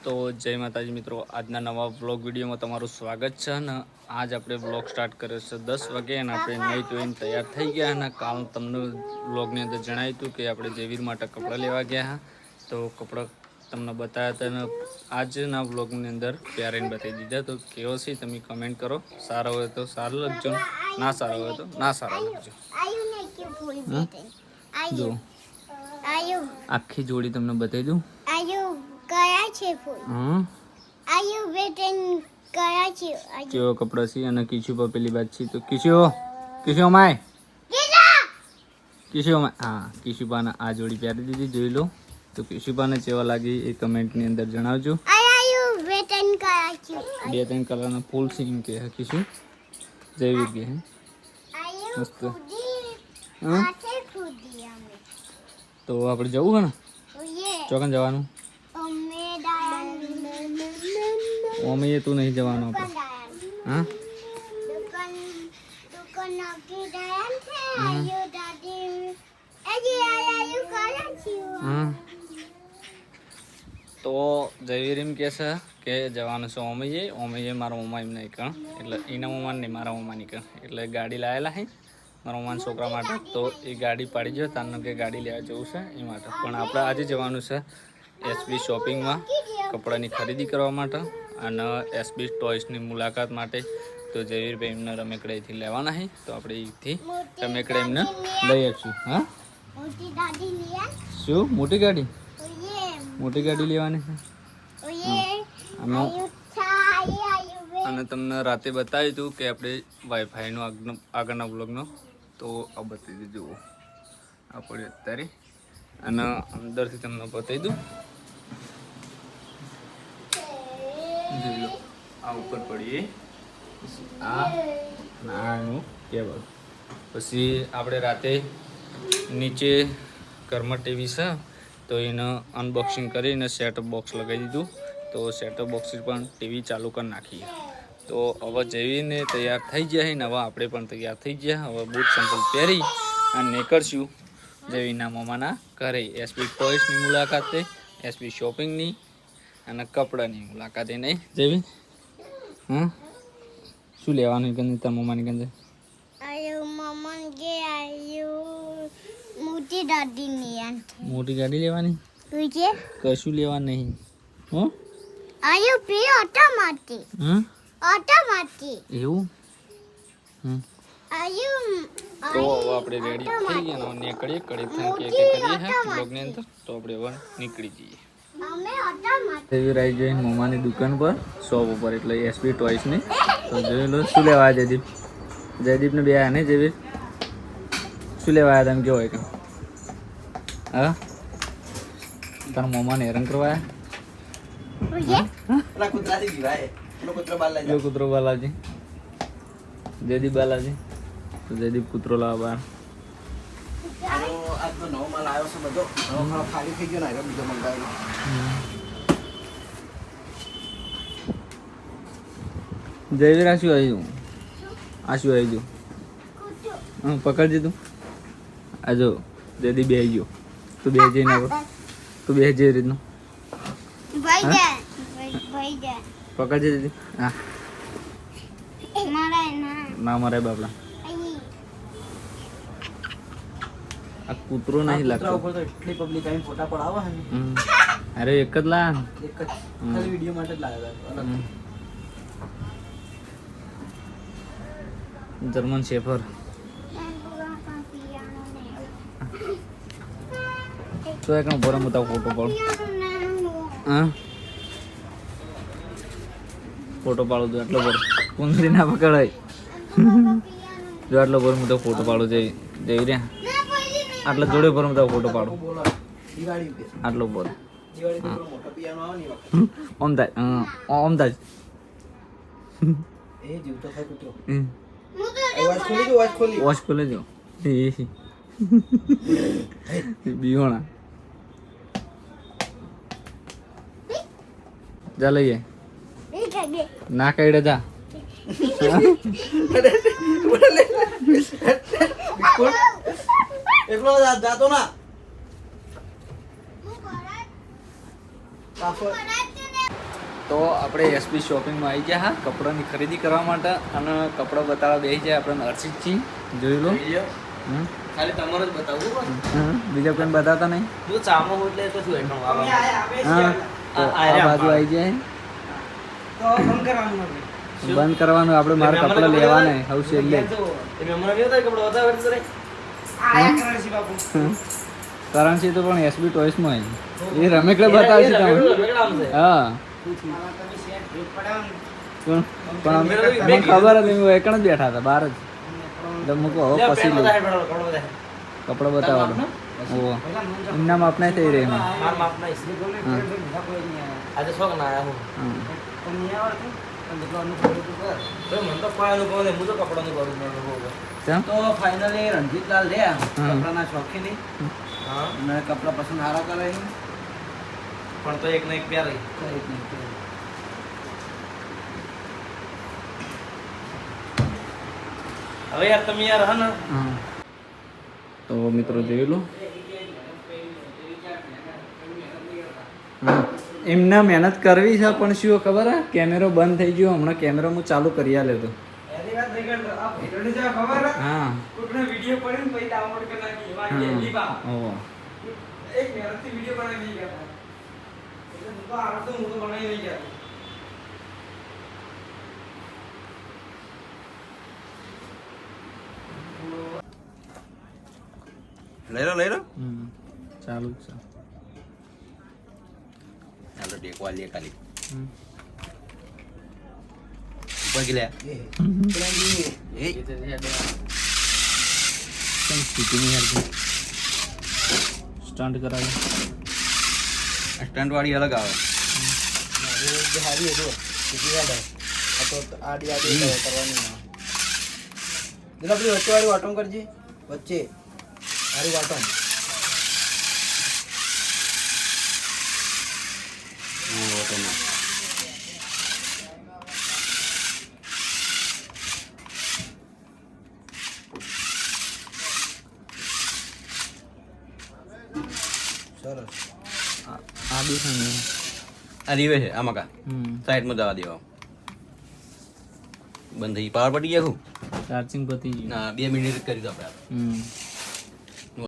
તો જય માતાજી મિત્રો, આજના નવા વ્લોગ વિડીયોમાં તમારું સ્વાગત છે અને આજ આપણે વ્લોગ સ્ટાર્ટ કર્યો છે 10 વાગે અને આપણે નહીં ધોઈને તૈયાર થઈ ગયા અને કાલ તમને વ્લોગની અંદર જણાવ્યું હતું કે આપણે જેવીર માટે કપડાં લેવા ગયા હા. તો કપડાં તમને બતાવ્યા હતા અને આજના વ્લોગની અંદર પ્યારેને બતાવી દીધા. તો કેવો છે તમે કમેન્ટ કરો. સારો હોય તો સારું લખજો, ના સારો હોય તો ના સારા લખજો. જો આખી જોડી તમને બતાવી દઉં. કેવો કપડા છે અને કિશુ પર પેલી વાત છે. તો કિશુ માય હા, કિશુબાને આ જોડી પહેરી દીધી, જોઈ લો. તો કિશુબાને કેવા લાગી એ કમેન્ટની અંદર જણાવજો. બે ત્રણ કલરના ફૂલ છે એમ કે કિશુ જૈવિક કે મસ્ત. તો આપણે જવું હે ને ચોકન જવાનું. મમ્મી તું નહીં જવાનું આપણે. હા તો જયવીર એમ કહે છે કે જવાનું છે ઓમૈયે મારા મમ્મા એમ નહીં કણ, એટલે એના મમ્મા નહીં મારા મમ્માની કણ, એટલે ગાડી લાવેલા હે મારા મમ્માના છોકરા માટે. તો એ ગાડી પાડી જાય તારનું કે ગાડી લેવા જવું છે એ માટે. પણ આપણે આજે જવાનું છે એસબી શોપિંગમાં કપડાની ખરીદી કરવા માટે અને એસબી ટોયસની મુલાકાત માટે. તો જયવીરભાઈ એમને રમેકડાથી લેવાના છે, તો આપણે એથી રમેકડા એમને લઈ આવીશું. હા શું મોટી ગાડી લેવાની છે. અને તમને રાતે બતાવ્યું હતું કે આપણે વાઈફાઈનો આગળના બ્લોગનો, તો આ બતાવી દઉં. જુઓ આ પડ્યું અત્યારે અને અંદરથી તમને બતાવી દઉં. જોઈ લો આ ઉપર પડીએ આનું કેબલ. પછી આપણે રાતે નીચે ઘરમાં ટીવી છે તો એને અનબોક્સિંગ કરીને સેટઅપ બોક્સ લગાવી દીધું. તો સેટઅપ બોક્સ પણ ટીવી ચાલુ કરી નાખીએ. તો હવે જઈને તૈયાર થઈ ગયા ને હવે આપણે પણ તૈયાર થઈ ગયા. હવે બૂટ સંપલ પહેરી અને નીકળશું જવીના મમ્માના ઘરે એસબી ટોયસની મુલાકાતે, એસબી શોપિંગની અને કપડાની મુલાકાતે. નહીં જેવી હા શું લેવાનું કે તાર મમ્માની કંદે મોટી ગાડી લેવાની, કશું લેવા નહીં. એવું તો હવે આપણે રેડી થઈ ગયા નીકળીએ. કરીએ બ્લોગની અંદર. તો આપણે હવે નીકળી જઈએ. આવી જઈને મમ્માની દુકાન પર શોપ ઉપર, એટલે એસબી ટોયસની. તો જોઈ લો શું લેવા આવ્યા જયદીપને બે આને જેવી શું લેવા આવ્યા તમે કેવો હોય કે હા તારા મમ્માને હેરાન કરવા આવ્યા. કૂતરો બાલાજી જયદીપ બાલાજી. તો જયદીપ કૂતરો લાવવા જયવીર આ શું આવી ગયું હા પકડજે તું. આ જો જયદીપ બે આવી ગયો. તું બે જઈને તું બે જે રીતનું પકડજે દીદી. હા ના મરાય બાપડા. આ કૂતરો નહીં લાગતો. અરે એક જ લા વિડીયો માટે જ લાવ્યા. German shepherd. તો એક ભરમ હતા ફોટો પાડો. હા ફોટો પાડો તો આટલો ભર કુંદરી ના પકડાય. જો આટલો ભર મોટો ફોટો પાડો જઈ રહ્યા. આટલા જોડે ભર મોટો ફોટો પાડો. આટલો બોલ ઓમ થાય ઓમ થાય. વોચ ખોલી દો બીહોણા. જા લઈએ ના કઈડે જા. એકલો જાતો ના તો આપણે એસબી શોપિંગમાં આવી ગયા હા કપડાની ખરીદી કરવા માટે અને કપડાં બતાવવા બેસી જાય આપણે હર્ષિતજી જોઈ લો ખાલી તમારે જ બતાવું બીજા કોઈને બતાવતા નહીં હું ચામો એટલે તો શું એટલું હા તો આ બાજુ આવી જાય બંધ કરવાનું આપણે મારે કપડાં લેવાના હવે છેલ્લે કરણસી તો પણ એસબી ટોયસમાં એ રમેકડે બતાવશે તમે હા પણ મને ખબર હતી હું એકણ જ બેઠા હતા બહાર જ એટલે મૂકો હવે પછી લઉં કપડો બતાવવાનો ઓહો એમના માપ નહીં થઈ રહી એમાં આજે શોખ ના આવ્યા હું તો ફાઇનલી રણજીતલાલ રહ્યા કપડાના શોખીની અને કપડા પસંદ સારા કરે પણ તો એક ને એક પ્યાર હવે યાર તમે યાર હા ને તો મિત્રો જોઈ લો એમને મહેનત કરવી છે પણ શું ખબર હે કેમેરો બંધ થઈ ગયો હમણાં કેમેરો હું ચાલુ કરી આલે તો હા વિડિયો પડીને પછી ડાઉનલોડ કરી નાખી વાંચી બા ઓહો એક મહેનતથી વિડિયો બનાવી નહીં ગયા એટલે હું તો આવડતો હું તો બનાવી નહીં ગયા લઈ લો ચાલુ જ છે ચાલો ટેકવા લે ખાલી ઉપર ગઈ લે એ સ્ટન્ટ કરાવી સ્ટન્ટ વાળી અલગ આવે હારી હતો સીધી યાદ આ તો આડી આડી કરવાની ના જરા પેલી વચ્ચે વાળી વાટમ કરજે વચ્ચે હારી વાટમ સરસ આ બી છે ને આ રીવે છે આમાં કા સાઈડમાં જવા દેવા બંધ થઈ પાવર પડી ગયા હું ચાર્જિંગ પતી ગયું ના 2 મિનિટ કરી દો આપણે